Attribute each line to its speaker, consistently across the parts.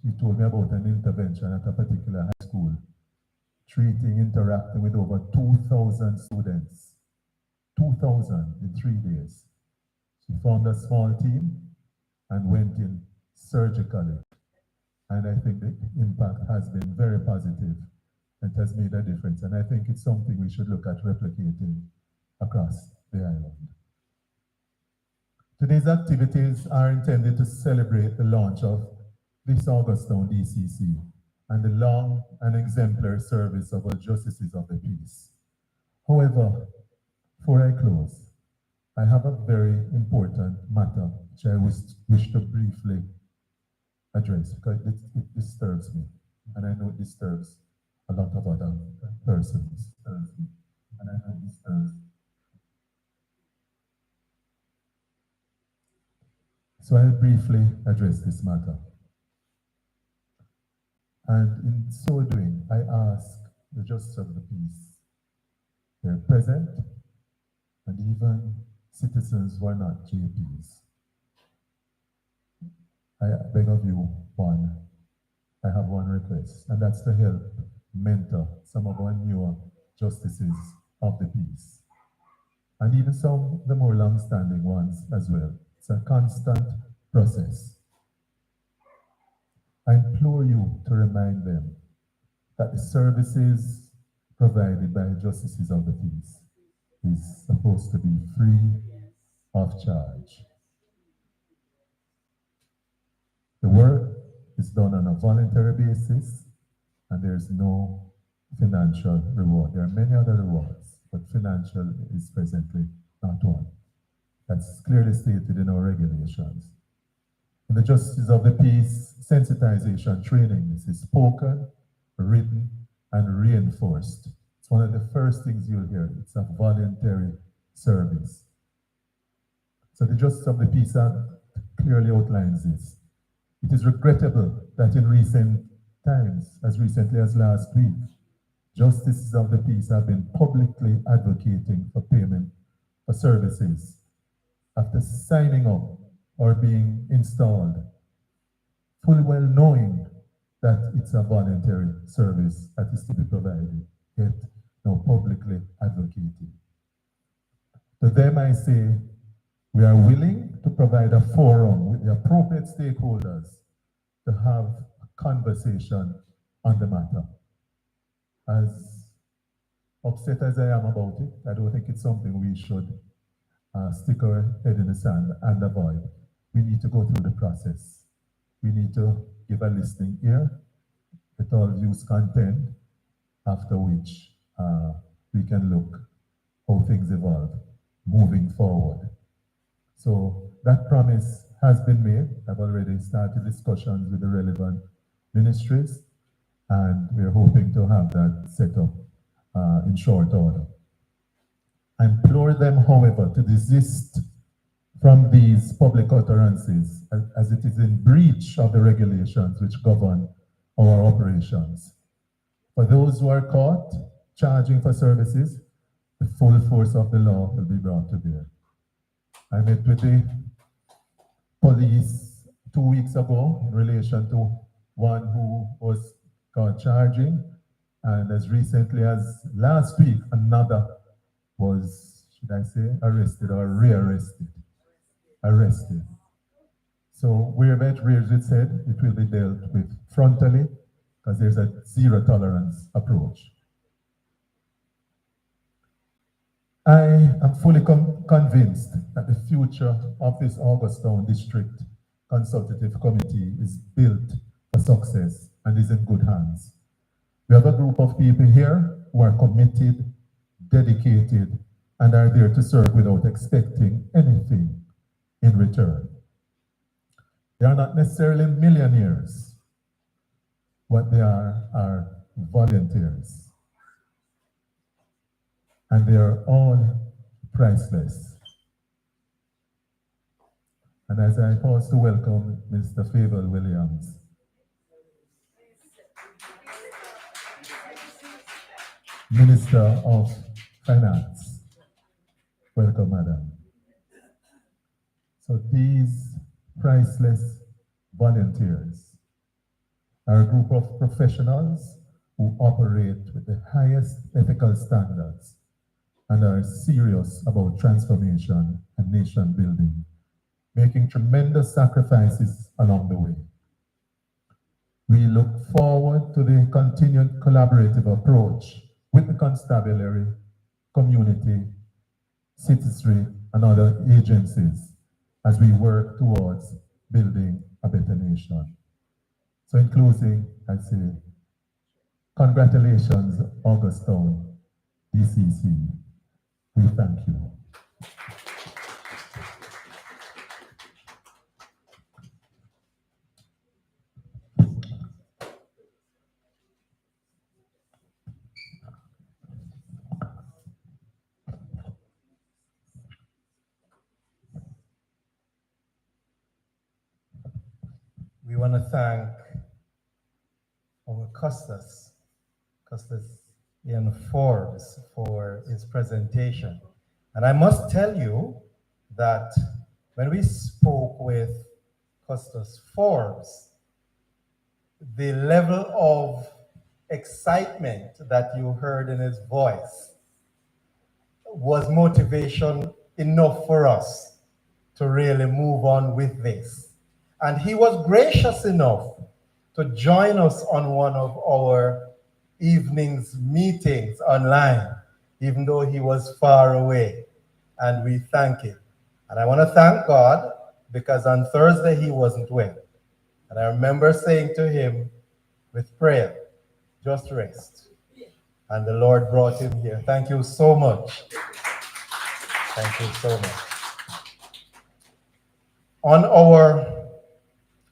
Speaker 1: he told me about an intervention at a particular high school, treating, interacting with over 2,000 students. 2,000 in 3 days. She formed a small team and went in surgically. And I think the impact has been very positive. It has made a difference. And I think it's something we should look at replicating across the island. Today's activities are intended to celebrate the launch of this Augusttown DCC and the long and exemplary service of our justices of the peace. However, before I close, I have a very important matter which I wish to briefly address because it disturbs me, and I know it disturbs a lot of other persons. And I know it disturbs. So I'll briefly address this matter. And in so doing, I ask the justice of the peace, they're present, and even citizens who are not JPs. I beg of you I have one request, and that's to help mentor some of our newer justices of the peace, and even some of the more long-standing ones as well. It's a constant process. I implore you to remind them that the services provided by justices of the peace is supposed to be free of charge. The work is done on a voluntary basis, and there's no financial reward. There are many other rewards, but financial is presently not one. That's clearly stated in our regulations. In the Justices of the Peace sensitization training, this is spoken, written, and reinforced. It's one of the first things you'll hear. It's a voluntary service. So the Justice of the Peace Act clearly outlines this. It is regrettable that in recent times, as recently as last week, Justices of the Peace have been publicly advocating for payment for services after signing up or being installed, fully well knowing that it's a voluntary service that is to be provided, yet now publicly advocating. To them I say, we are willing to provide a forum with the appropriate stakeholders to have a conversation on the matter. As upset as I am about it, I don't think it's something we should stick our head in the sand and avoid. We need to go through the process. We need to give a listening ear, let all views contend, after which we can look how things evolve moving forward. So that promise has been made. I've already started discussions with the relevant ministries, and we're hoping to have that set up in short order. I implore them, however, to desist from these public utterances as it is in breach of the regulations which govern our operations. For those who are caught charging for services, the full force of the law will be brought to bear. I met with the police 2 weeks ago in relation to one who was caught charging, and as recently as last week, another was, should I say, arrested or rearrested? Arrested. So wherever it rears its head, it will be dealt with frontally, because there's a zero tolerance approach. I am fully convinced that the future of this Augusttown District Consultative Committee is built for success and is in good hands. We have a group of people here who are committed, dedicated, and are there to serve without expecting anything in return. They are not necessarily millionaires. What they are volunteers. And they are all priceless. And as I pause to welcome Mr. Fable Williams, Minister of Finance. Welcome, Madam. So these priceless volunteers are a group of professionals who operate with the highest ethical standards and are serious about transformation and nation building, making tremendous sacrifices along the way. We look forward to the continued collaborative approach with the constabulary, community, citizenry, and other agencies as we work towards building a better nation. So in closing, I say, congratulations, Augustown, DCC. We thank you.
Speaker 2: We want to thank our Custis Ian Forbes, for his presentation. And I must tell you that when we spoke with Custis Forbes, the level of excitement that you heard in his voice was motivation enough for us to really move on with this. And he was gracious enough to join us on one of our evening's meetings online, even though he was far away. And we thank him. And I want to thank God, because on Thursday he wasn't well. And I remember saying to him with prayer, just rest. And the Lord brought him here. Thank you so much. Thank you so much.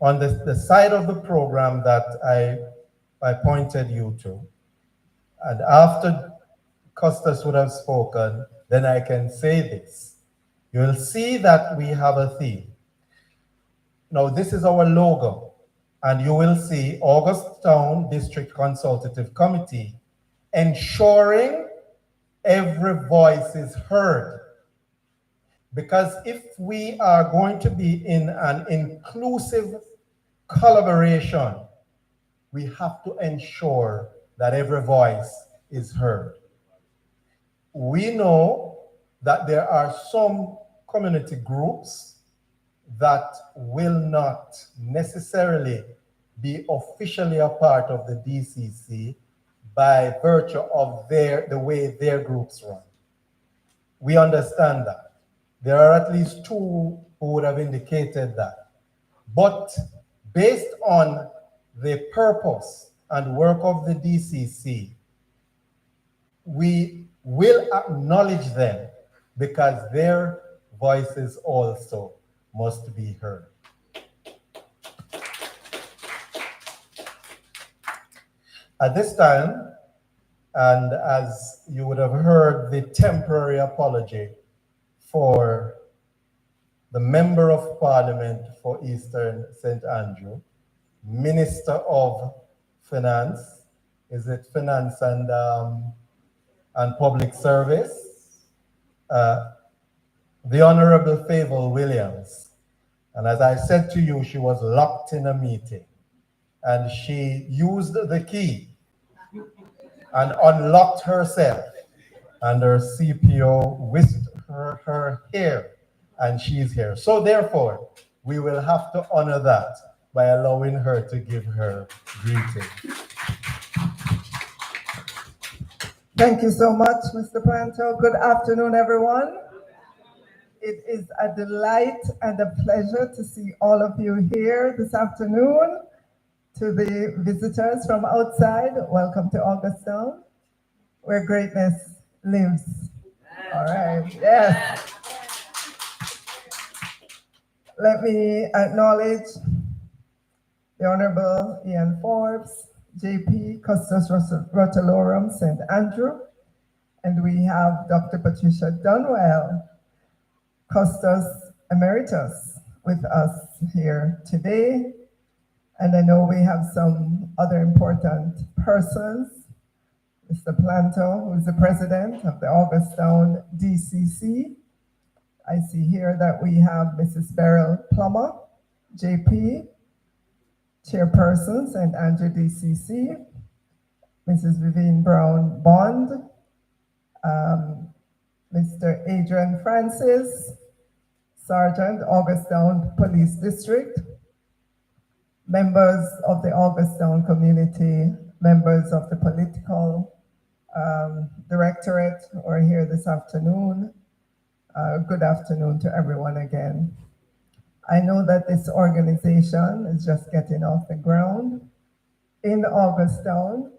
Speaker 2: On the side of the program that I pointed you to, and after Custis would have spoken, then I can say this. You'll see that we have a theme. Now, this is our logo, and you will see Augustown District Consultative Committee, ensuring every voice is heard. Because if we are going to be in an inclusive collaboration, we have to ensure that every voice is heard. We know that there are some community groups that will not necessarily be officially a part of the DCC by virtue of the way their groups run. We understand that. There are at least two who would have indicated that. But based on the purpose and work of the DCC, we will acknowledge them because their voices also must be heard. At this time, and as you would have heard the temporary apology for the Member of Parliament for Eastern St. Andrew, Minister of Finance, is it Finance and Public Service, the Honorable Favour Williams. And as I said to you, she was locked in a meeting and she used the key and unlocked herself, and her CPO whisked her hair, and she's here. So therefore, we will have to honor that by allowing her to give her greeting.
Speaker 3: Thank you so much, Mr. Panto. Good afternoon, everyone. It is a delight and a pleasure to see all of you here this afternoon. To the visitors from outside, welcome to Augustown, where greatness lives. All right, yes. Let me acknowledge the Honorable Ian Forbes, JP, Custis Rotelorum, St. Andrew, and we have Dr. Patricia Dunwell, Custis Emeritus, with us here today. And I know we have some other important persons. Mr. Planto, who is the president of the Augustown DCC. I see here that we have Mrs. Beryl Plummer, JP, Chairperson, St. Andrew DCC, Mrs. Vivian Brown Bond, Mr. Adrian Francis, Sergeant, Augustown Police District, members of the Augustown community, members of the political directorate who are here this afternoon. Good afternoon to everyone again. I know that this organization is just getting off the ground in Augustown,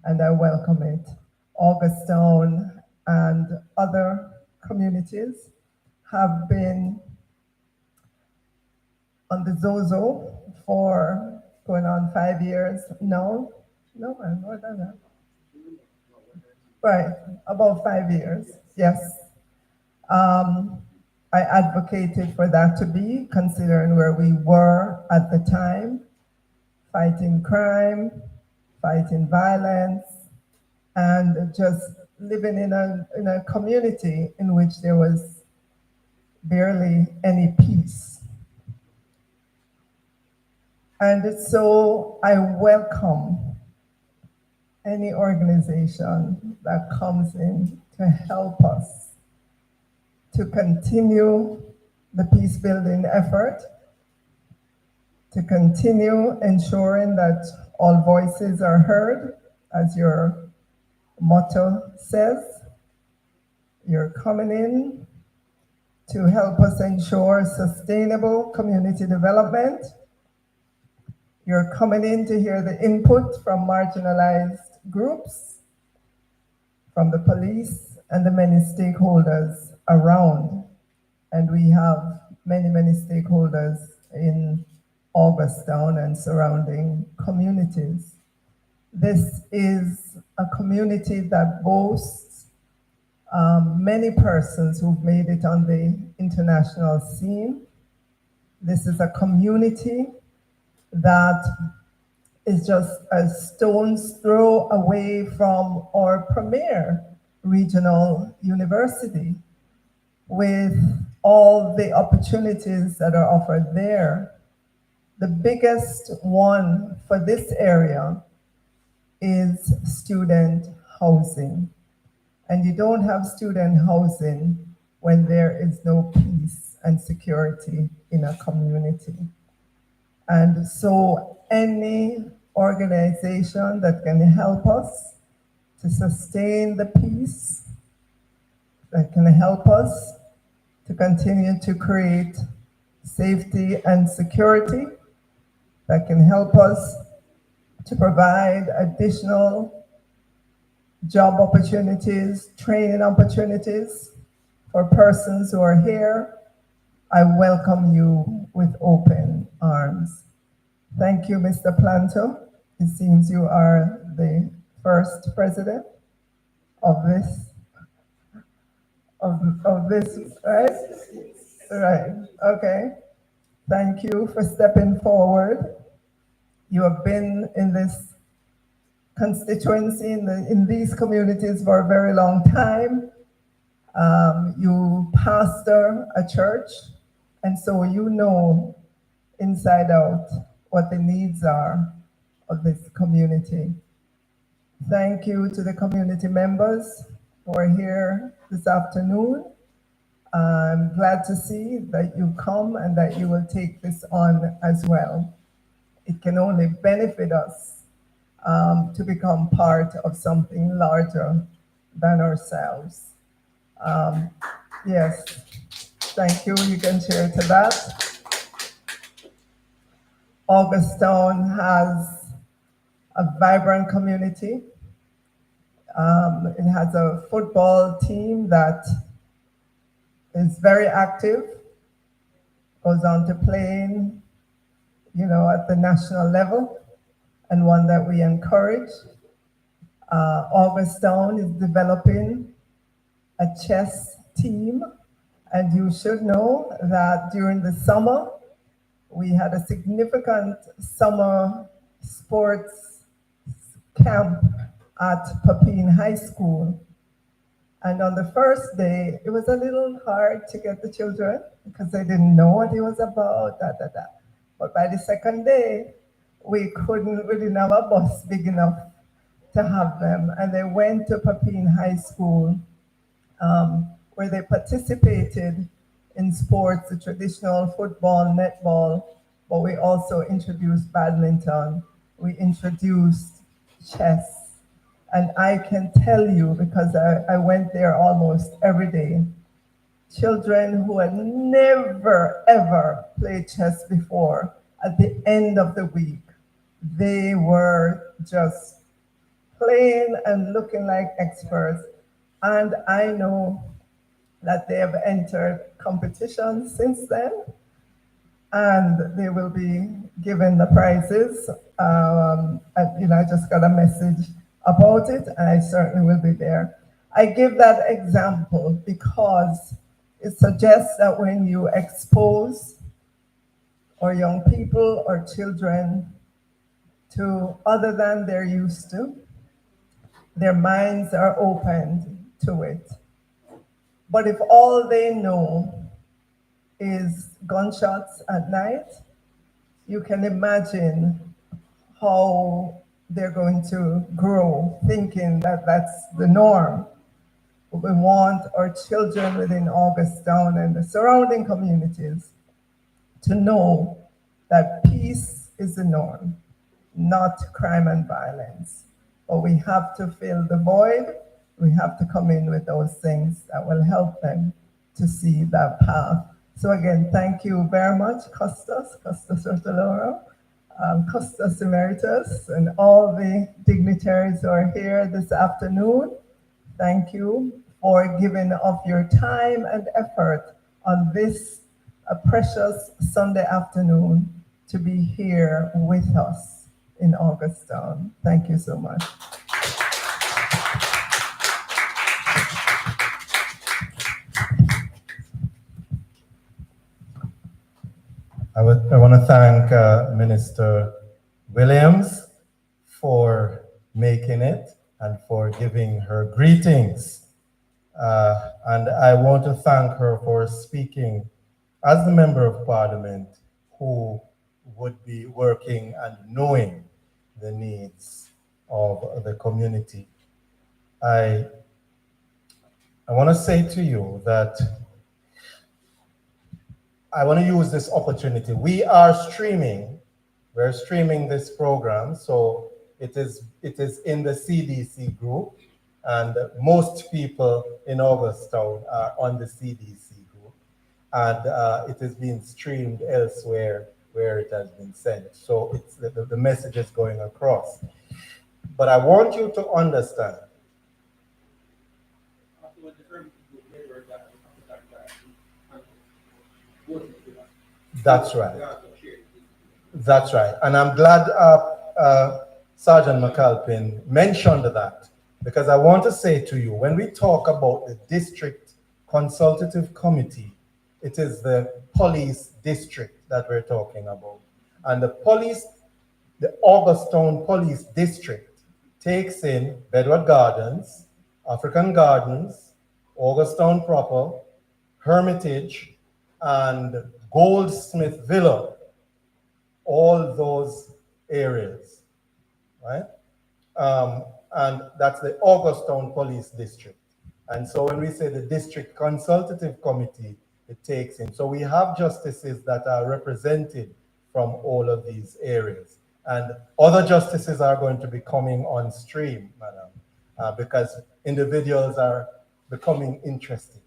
Speaker 3: and I welcome it. Augustown and other communities have been on the Zozo for going on 5 years now. No, more than that. Right, about 5 years, yes. I advocated for that to be, considering where we were at the time, fighting crime, fighting violence, and just living in a community in which there was barely any peace. And so I welcome any organization that comes in to help us to continue the peace building effort, to continue ensuring that all voices are heard, as your motto says. You're coming in to help us ensure sustainable community development. You're coming in to hear the input from marginalized groups, from the police, and the many stakeholders around. And we have many, many stakeholders in Augustown and surrounding communities. This is a community that boasts many persons who've made it on the international scene. This is a community that is just a stone's throw away from our premier regional university, with all the opportunities that are offered there. The biggest one for this area is student housing. And you don't have student housing when there is no peace and security in a community. And so any organization that can help us to sustain the peace, that can help us to continue to create safety and security, that can help us to provide additional job opportunities, training opportunities for persons who are here, I welcome you with open arms. Thank you, Mr. Planto. It seems you are the first president of this, right? Right, okay. Thank you for stepping forward. You have been in this constituency, in these communities for a very long time. You pastor a church, and so you know inside out what the needs are of this community. Thank you to the community members who are here this afternoon. I'm glad to see that you come and that you will take this on as well. It can only benefit us to become part of something larger than ourselves. Yes, thank you. You can share to that. Augustown has a vibrant community. It has a football team that is very active, goes on to playing, at the national level, and one that we encourage. Augustown is developing a chess team, and you should know that during the summer, we had a significant summer sports camp at Papine High School. And on the first day, it was a little hard to get the children because they didn't know what it was about, But by the second day, we didn't have a bus big enough to have them. And they went to Papine High School, where they participated in sports, the traditional football, netball, but we also introduced badminton. We introduced chess. And I can tell you, because I went there almost every day, children who had never, ever played chess before, at the end of the week, they were just playing and looking like experts. And I know that they have entered competitions since then, and they will be given the prizes. I just got a message about it, and I certainly will be there. I give that example because it suggests that when you expose our young people or children to other than they're used to, their minds are opened to it. But if all they know is gunshots at night, you can imagine how they're going to grow thinking that that's the norm. But we want our children within Augustown and the surrounding communities to know that peace is the norm, not crime and violence. But we have to fill the void. We have to come in with those things that will help them to see that path. So again, thank you very much, Costas Rotoloro, Costas Emeritus, and all the dignitaries who are here this afternoon. Thank you for giving of your time and effort on this precious Sunday afternoon to be here with us in Augustown. Thank you so much.
Speaker 2: I want to thank Minister Williams for making it and for giving her greetings. And I want to thank her for speaking as the Member of Parliament who would be working and knowing the needs of the community. I want to say to you that I want to use this opportunity. We're streaming this program, so it is in the CDC group, and most people in Augustown are on the CDC group, and it is being streamed elsewhere where it has been sent. So it's the message is going across. But I want you to understand. That's right. That's right. And I'm glad Sergeant McAlpin mentioned that, because I want to say to you, when we talk about the district consultative committee, it is the police district that we're talking about. And the Augustown Police District takes in Bedward Gardens, African Gardens, Augustown proper, Hermitage, and Goldsmith Villa, all those areas, right? And that's the Augustown Police District. And so when we say the District Consultative Committee, it takes in. So we have justices that are represented from all of these areas. And other justices are going to be coming on stream, madam, because individuals are becoming interested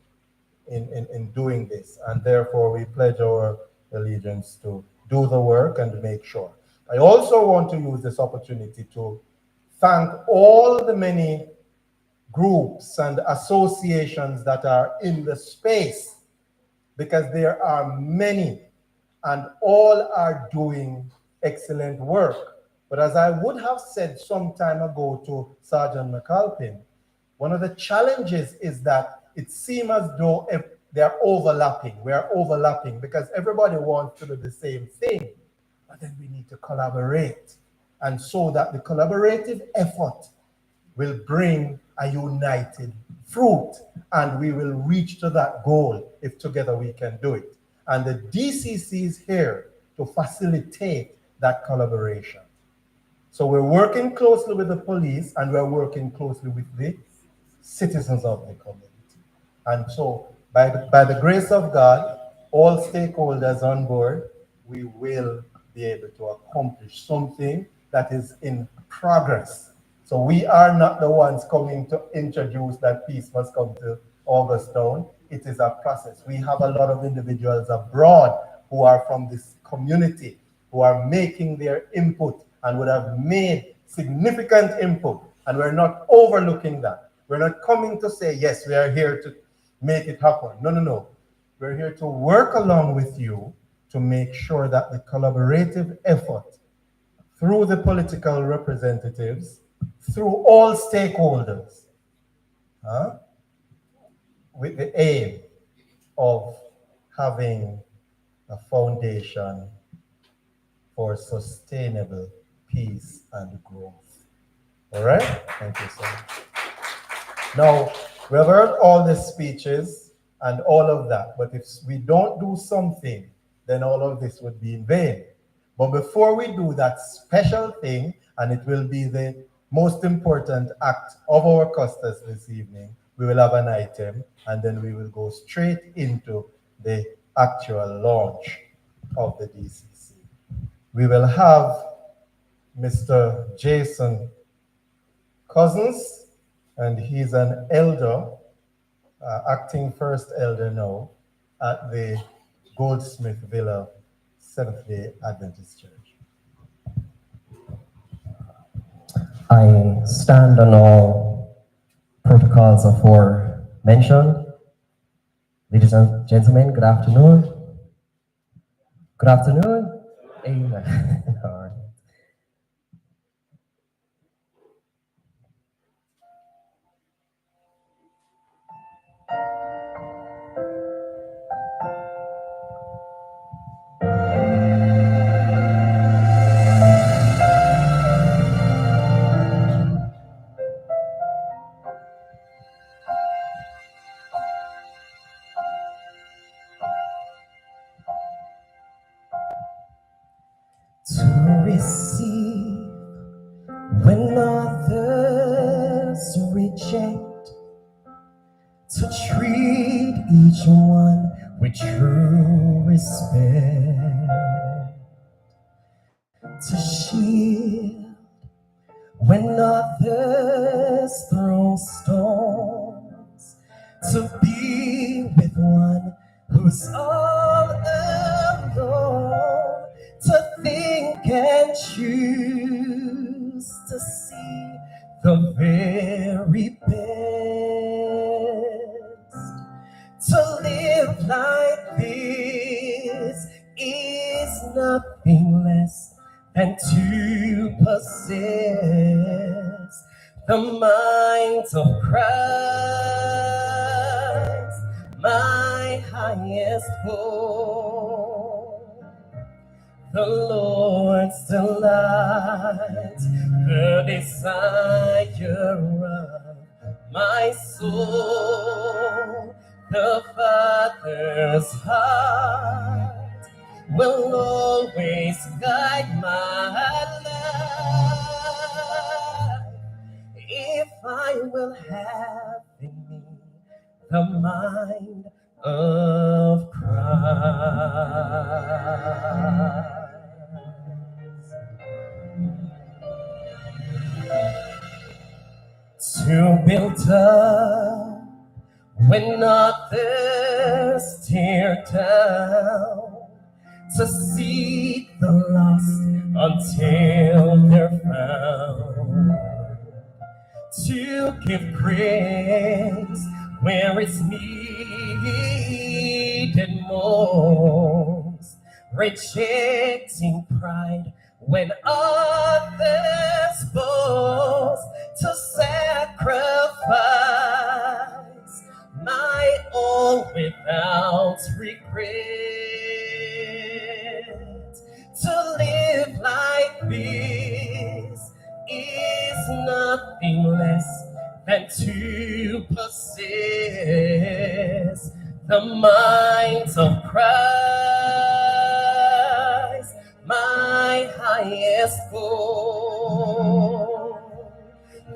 Speaker 2: in doing this, and therefore we pledge our allegiance to do the work and make sure. I also want to use this opportunity to thank all the many groups and associations that are in the space, because there are many and all are doing excellent work. But as I would have said some time ago to Sergeant McAlpin, one of the challenges is that it seems as though they're overlapping. We're overlapping because everybody wants to do the same thing, but then we need to collaborate. And so that the collaborative effort will bring a united fruit, and we will reach to that goal if together we can do it. And the DCC is here to facilitate that collaboration. So we're working closely with the police and we're working closely with the citizens of the community. And so by the grace of God, all stakeholders on board, we will be able to accomplish something that is in progress. So we are not the ones coming to introduce that peace must come to Augustown. It is a process. We have a lot of individuals abroad who are from this community, who are making their input and would have made significant input. And we're not overlooking that. We're not coming to say, yes, we are here to make it happen. No, no, no. We're here to work along with you to make sure that the collaborative effort through the political representatives, through all stakeholders, with the aim of having a foundation for sustainable peace and growth. All right? Thank you so much. Now, we have heard all the speeches and all of that, but if we don't do something, then all of this would be in vain. But before we do that special thing, and it will be the most important act of our custos this evening, we will have an item, and then we will go straight into the actual launch of the DCC. We will have Mr. Jason Cousins, and he's an elder, acting first elder now, at the Goldsmith Villa Seventh-day Adventist Church.
Speaker 4: I stand on all protocols aforementioned. Ladies and gentlemen, good afternoon. Good afternoon. Amen. All right. To receive when others reject, to treat each one with true respect, to shield when others throw stones, to be with one who's all alone, to think and choose to see the very best. To live like this is nothing less than to possess the mind of Christ, my highest goal. The Lord's delight, the desire of my soul, the Father's heart will always guide my life. If I will have in me the mind of Christ. To build up when others tear down, to seek the lost until they're found, to give grace where it's needed most, rejecting pride when others boast, to sacrifice my own without regret. To live like this is nothing less than to possess the mind of Christ, my highest goal.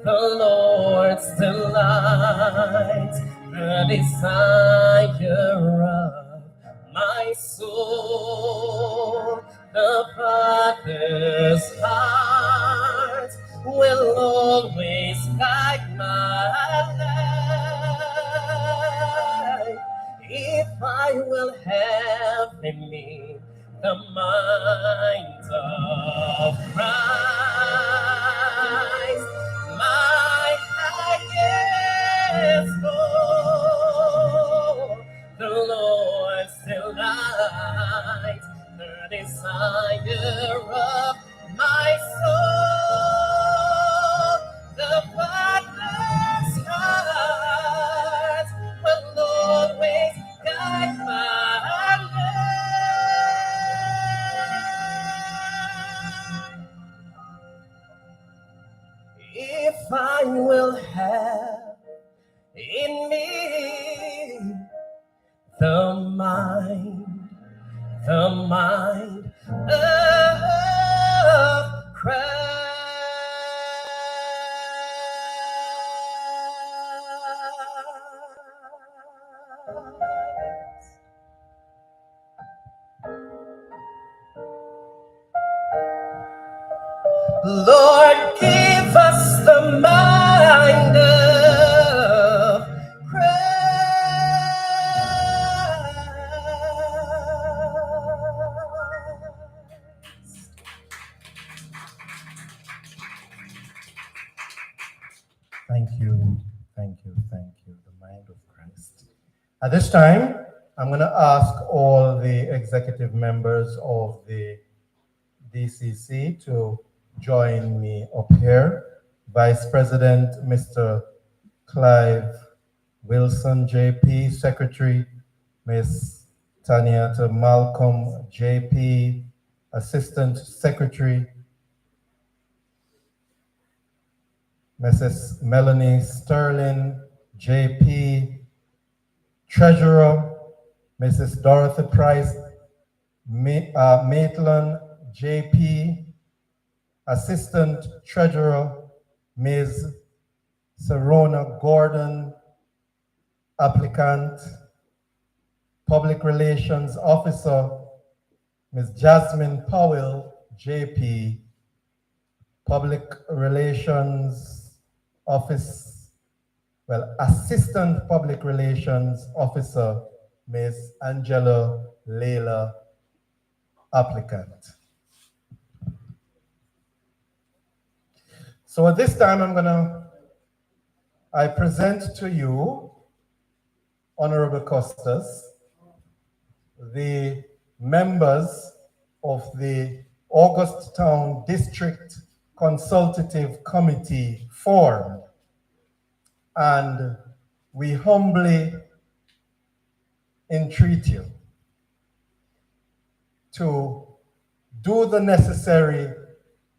Speaker 4: the Lord's delight, the desire of my soul, the Father's heart will always guide my life. If I will have in me the mind of Christ, my highest goal, the Lord's delight, the desire of my soul, the Father's heart will always guide my life. If I will have in me the mind of Christ. Lord, give us the mind of Christ.
Speaker 2: Thank you, thank you, thank you. The mind of Christ. At this time, I'm going to ask all the executive members of the DCC to join me up here. Vice President, Mr. Clive Wilson, JP, Secretary, Ms. Taniata Malcolm, JP, Assistant Secretary, Mrs. Melanie Sterling, JP, Treasurer, Mrs. Dorothy Price, Maitland, JP, Assistant Treasurer, Ms. Serona Gordon, applicant, Public Relations Officer, Ms. Jasmine Powell, JP, Public Relations Assistant Public Relations Officer, Ms. Angela Leila, applicant. So at this time, I present to you, Honorable Costas, the members of the Augustown District Consultative Committee formed, and we humbly entreat you to do the necessary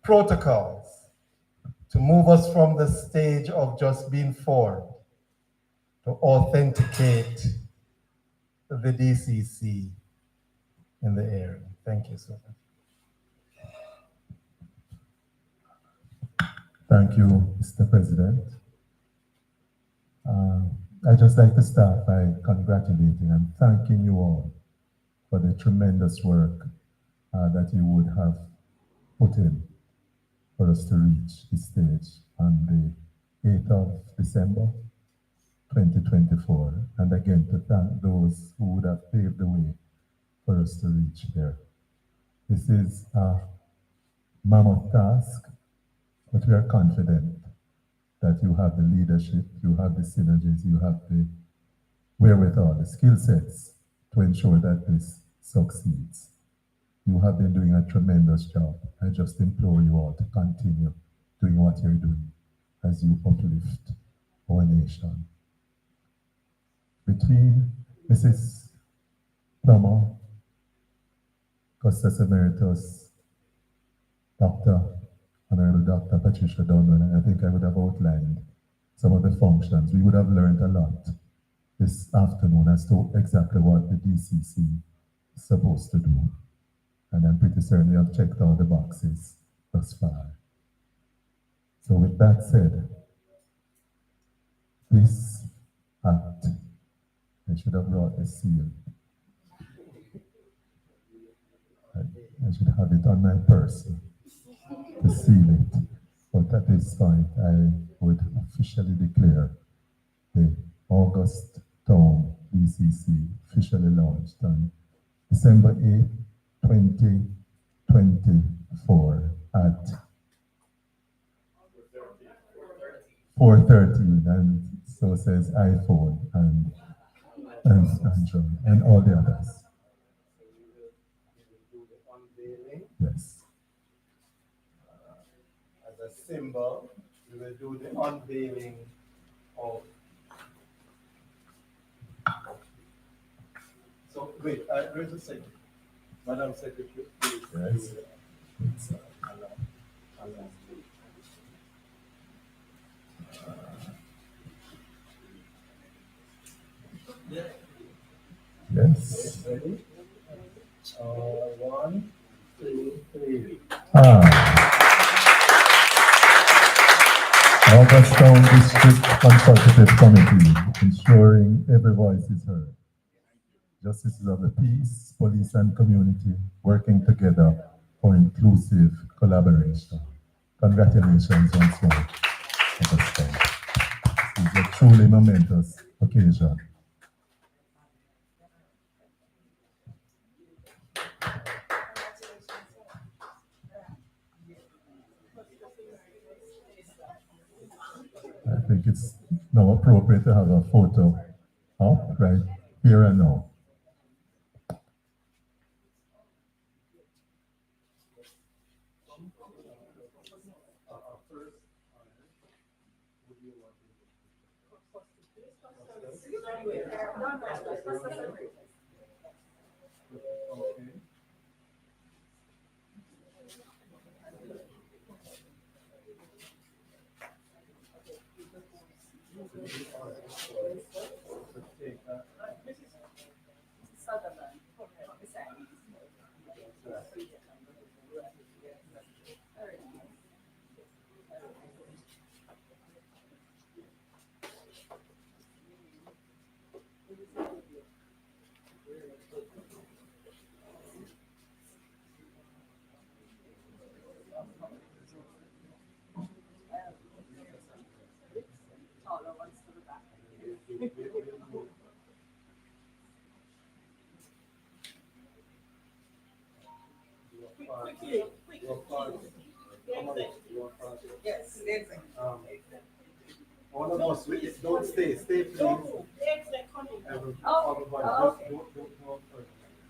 Speaker 2: protocols to move us from the stage of just being formed to authenticate the DCC in the area. Thank you so much.
Speaker 1: Thank you, Mr. President. I'd just like to start by congratulating and thanking you all for the tremendous work that you would have put in for us to reach this stage on the 8th of December, 2024. And again, to thank those who would have paved the way for us to reach there. This is a mammoth task, but we are confident that you have the leadership, you have the synergies, you have the wherewithal, the skill sets to ensure that this succeeds. You have been doing a tremendous job. I just implore you all to continue doing what you're doing as you uplift our nation. Between Mrs. Plummer, Custos Emeritus, Honorable Dr. Patricia Dunn, I think I would have outlined some of the functions. We would have learned a lot this afternoon as to exactly what the DCC is supposed to do. And I'm pretty certain you have checked all the boxes thus far. So with that said, this act, I should have brought a seal. I should have it on my person to seal it. But at this point, I would officially declare the August Town DCC officially launched on December 8, 2024 at 4:13, and so says iPhone and Android and all the others. Yes.
Speaker 2: As a symbol, we will do the unveiling of. So, wait, where's the secretary? Madam Secretary, please.
Speaker 1: Yes. It's, yes.
Speaker 2: Ready? 1, 2, 3.
Speaker 1: August Town District Consultative Committee, ensuring every voice is heard. Justices of the peace, police, and community working together for inclusive collaboration. Congratulations once more, August Town. This is a truly momentous occasion. I think it's now appropriate to have a photo up right here and now.
Speaker 4: Yes,
Speaker 2: All of us, don't stay, please. Everybody, just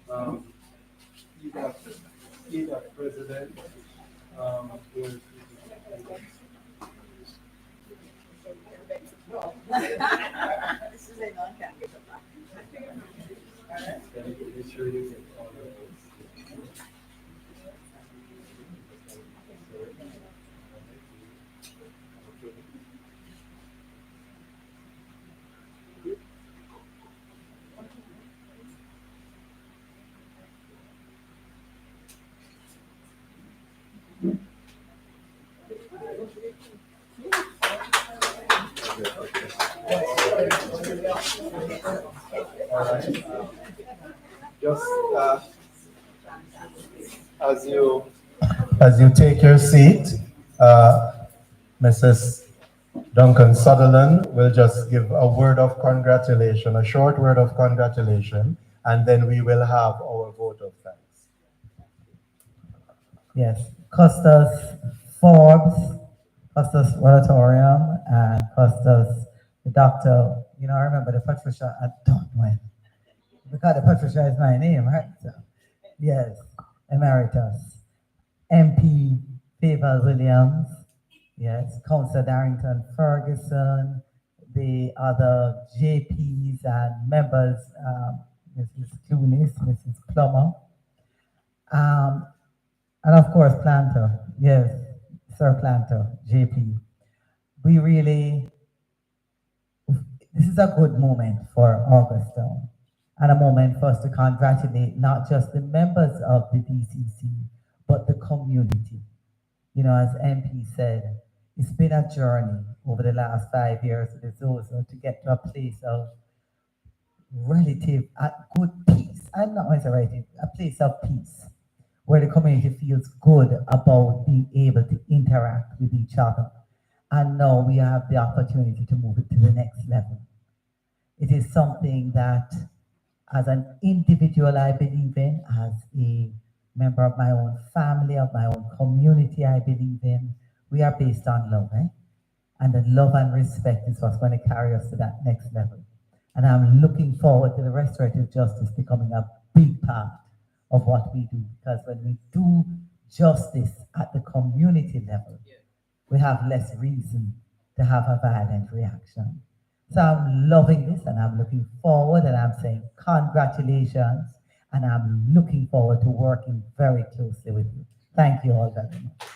Speaker 2: don't. Either president, will.
Speaker 4: This is a non-capital.
Speaker 2: Be sure you get all of this. All right. Just as you take your seat, Mrs. Duncan Sutherland will just give a word of congratulation, a short word of congratulation, and then we will have our vote of thanks.
Speaker 5: Yes, Custis Forbes, Custis Auditorium, and Custis, the doctor, I remember the Patricia, I don't know it, because the Patricia is my name, right? So, yes, Emeritus, MP Favor Williams, yes, Councillor Darrington Ferguson, the other JPs and members, Mrs. Clunis, Mrs. Plummer, and of course, Planter, yes, Sir Planter, JP. This is a good moment for August Town, and a moment for us to congratulate not just the members of the DCC, but the community. As MP said, It's been a journey over the last 5 years with Zozo to get to a place of relative good peace. I'm not going to write it, a place of peace where the community feels good about being able to interact with each other. And now we have the opportunity to move it to the next level. It is something that, as an individual, I believe in, as a member of my own family, of my own community, I believe in. We are based on love, eh? And the love and respect is what's going to carry us to that next level. And I'm looking forward to the restorative justice becoming a big part of what we do, because when we do justice at the community level, we have less reason to have a violent reaction. So I'm loving this and I'm looking forward and I'm saying congratulations and I'm looking forward to working very closely with you. Thank you all very much.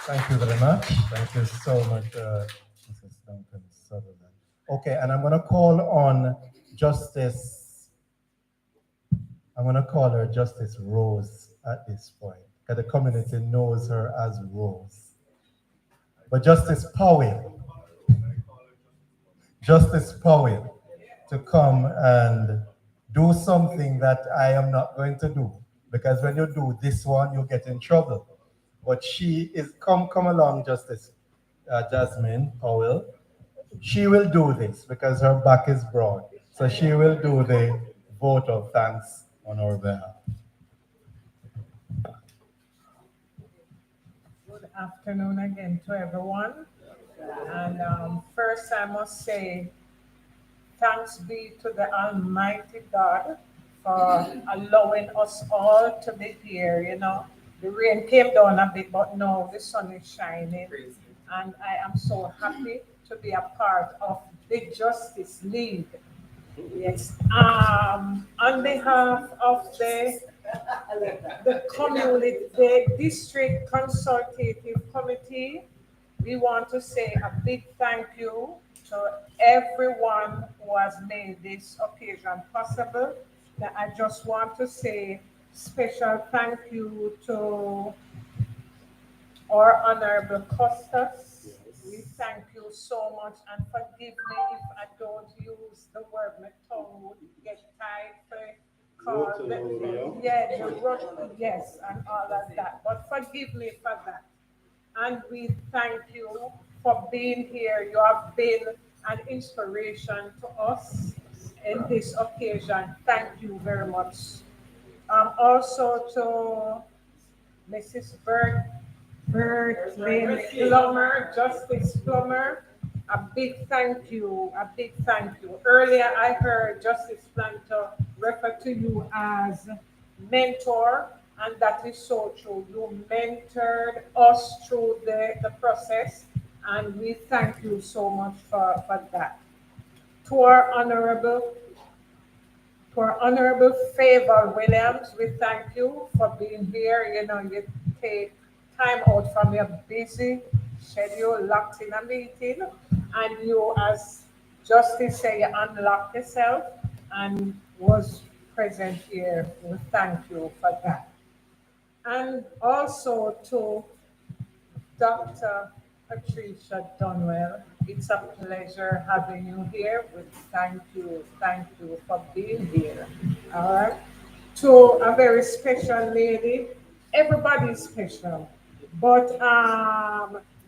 Speaker 2: Thank you very much. Thank you so much, Mrs. Duncan Sutherland. Okay, and I'm going to call on Justice, I'm going to call her Justice Rose at this point, because the community knows her as Rose. But Justice Powell to come and do something that I am not going to do, because when you do this one, you get in trouble. But she is, come along, Justice Jasmine Powell. She will do this because her back is broad. So she will do the vote of thanks on our behalf.
Speaker 6: Good afternoon again to everyone. And first I must say, thanks be to the Almighty God for allowing us all to be here. You know, the rain came down a bit, but now the sun is shining. And I am so happy to be a part of the Justice League. Yes. On behalf of the community, the district consultative committee, we want to say a big thank you to everyone who has made this occasion possible. Now, I just want to say special thank you to our Honorable Costas. We thank you so much and forgive me if I don't use the word my tongue would get tied for yes, and all of that. But forgive me for that. And we thank you for being here. You have been an inspiration to us in this occasion. Thank you very much. Also to Mrs. Bertlin Plummer, Justice Plummer, a big thank you, a big thank you. Earlier I heard Justice Planter refer to you as mentor, and that is so true. You mentored us through the process, and we thank you so much for that. To our Honorable Favor Williams, we thank you for being here. You know, you take time out from your busy schedule, locked in a meeting, and you, as Justice said, you unlocked yourself and was present here. We thank you for that. And also to Dr. Patricia Dunwell, it's a pleasure having you here. We thank you for being here. All right. To a very special lady, everybody's special, but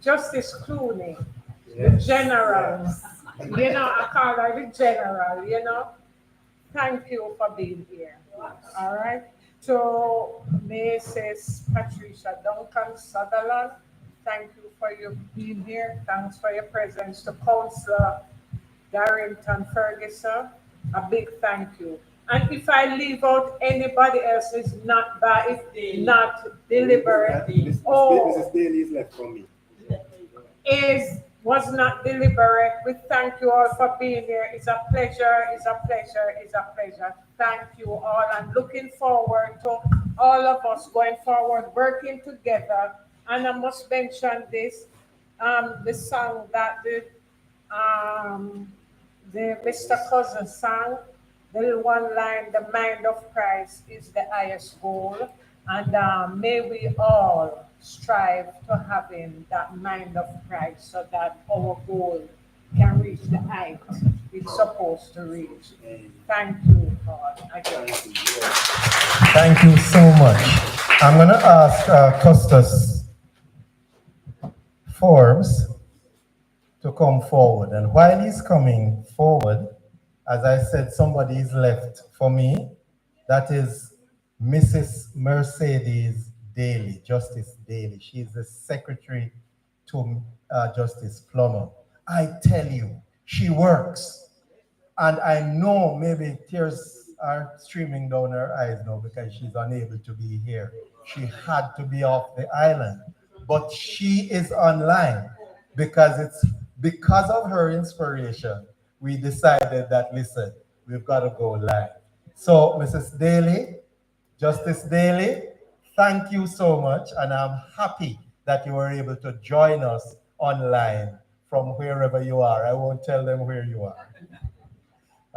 Speaker 6: Justice Clooney, the general, you know, I call her the general, you know. Thank you for being here. All right. To Mrs. Patricia Duncan Sutherland, thank you for your being here. Thanks for your presence. To Councillor Darrington Ferguson, a big thank you. And if I leave out anybody else, it's not by, it's not deliberate.
Speaker 7: Mrs. Daly is left for me.
Speaker 6: Was not deliberate. We thank you all for being here. It's a pleasure, it's a pleasure, it's a pleasure. Thank you all. I'm looking forward to all of us going forward, working together. And I must mention this, the song that the Mr. Cousin sang, the one line, the mind of Christ is the highest goal. And may we all strive to having that mind of Christ so that our goal can reach the height it's supposed to reach. Thank you, God. Again.
Speaker 2: Thank you so much. I'm going to ask Custis Forbes to come forward. And while he's coming forward, as I said, somebody is left for me. That is Mrs. Mercedes Daly, Justice Daly. She's the secretary to Justice Plummer. I tell you, she works. And I know maybe tears are streaming down her eyes now because she's unable to be here. She had to be off the island. But she is online because it's because of her inspiration, we decided that, listen, we've got to go live. So, Mrs. Daly, Justice Daly, thank you so much. And I'm happy that you were able to join us online from wherever you are. I won't tell them where you are.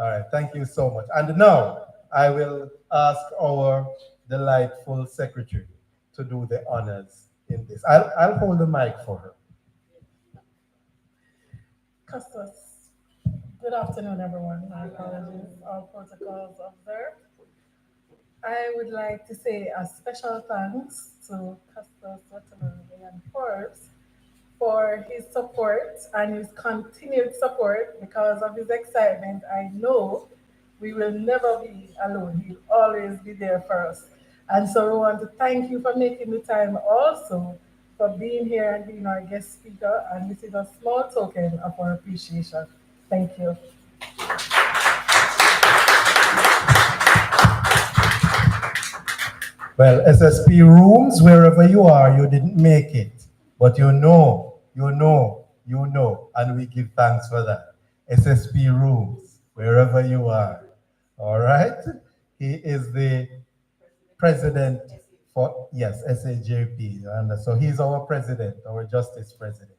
Speaker 2: All right, thank you so much. And now I will ask our delightful secretary to do the honors in this. I'll hold the mic for her.
Speaker 8: Custis, good afternoon, everyone. My apologies, all protocols observed. I would like to say a special thanks to Custis and Forbes for his support and his continued support. Because of his excitement, I know we will never be alone. He'll always be there for us. And so we want to thank you for making the time also for being here and being our guest speaker. And this is a small token of our appreciation. Thank you.
Speaker 2: Well, SSP rooms, wherever you are, you didn't make it. But you know, and we give thanks for that. SSP rooms, wherever you are. All right? He is the president for, yes, SAJP. And so he's our president, our justice president.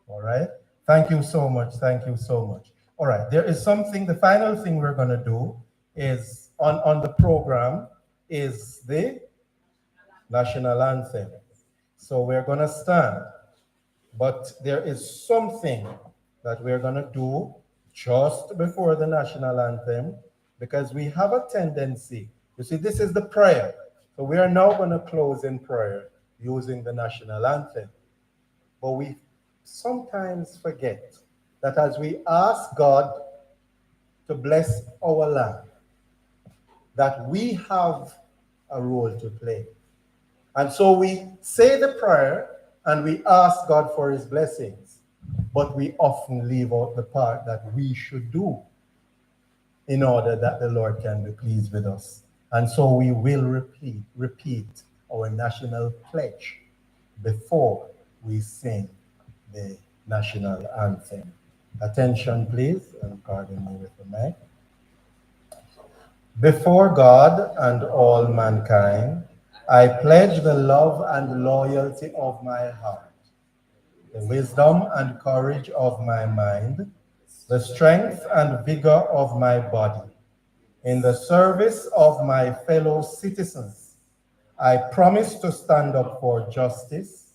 Speaker 2: All right? Thank you so much. Thank you so much. All right, there is something, the final thing we're going to do is on the program is the national anthem. So we're going to stand, but there is something that we're going to do just before the national anthem, because we have a tendency, you see, this is the prayer. So we are now going to close in prayer using the national anthem. But we sometimes forget that as we ask God to bless our land, that we have a role to play. And so we say the prayer and we ask God for his blessings, but we often leave out the part that we should do in order that the Lord can be pleased with us. And so we will repeat our national pledge before we sing the national anthem. Attention, please, and pardon me with the mic. Before God and all mankind, I pledge the love and loyalty of my heart, the wisdom and courage of my mind, the strength and vigor of my body. In the service of my fellow citizens, I promise to stand up for justice,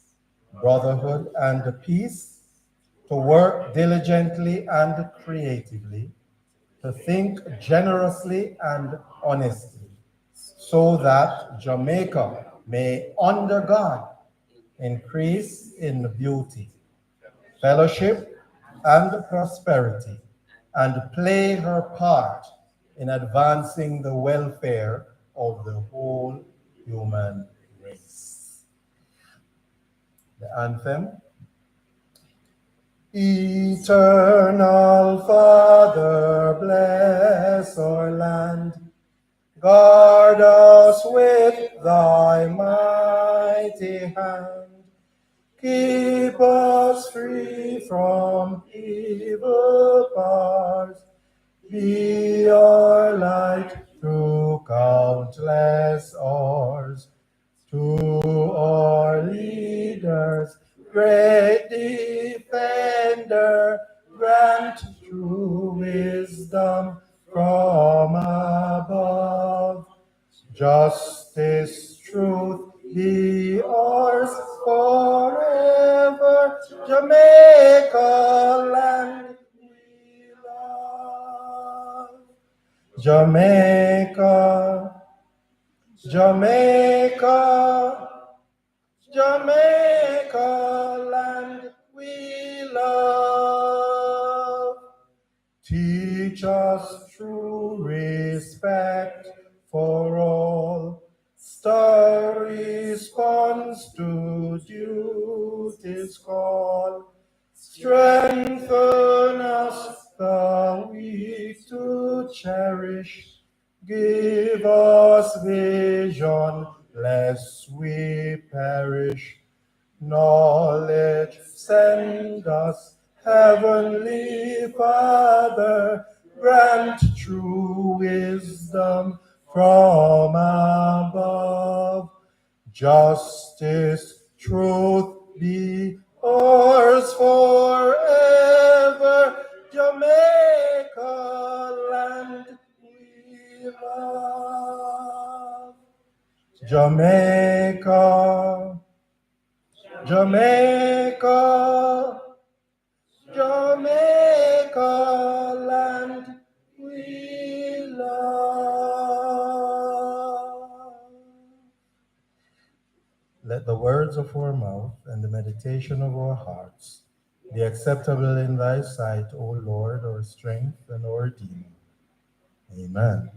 Speaker 2: brotherhood, and peace, to work diligently and creatively, to think generously and honestly, so that Jamaica may, under God, increase in beauty, fellowship, and prosperity, and play her part in advancing the welfare of the whole human race. The anthem. Eternal Father, bless our land. Guard us with thy mighty hand. Keep us free from evil powers. Be our light through countless hours. To our leaders, great defender, grant true wisdom from above. Justice, truth, land we love. Jamaica, Jamaica, Jamaica, land we love. Teach us true respect for all. Star response to duty's call. Strengthen us the weak to cherish. Give us vision, lest we perish. Knowledge send us, Heavenly Father, grant true wisdom from above. Justice, truth be ours forever. Jamaica, land we love. Jamaica, Jamaica, Jamaica, land we love. Let the words of our mouth and the meditation of our hearts be acceptable in thy sight, O Lord, our strength and our Redeemer. Amen.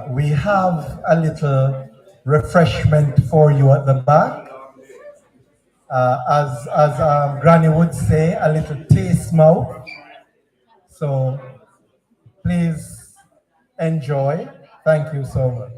Speaker 2: We have a little refreshment for you at the back. As Granny would say, a little taste mouth. So please enjoy. Thank you so much.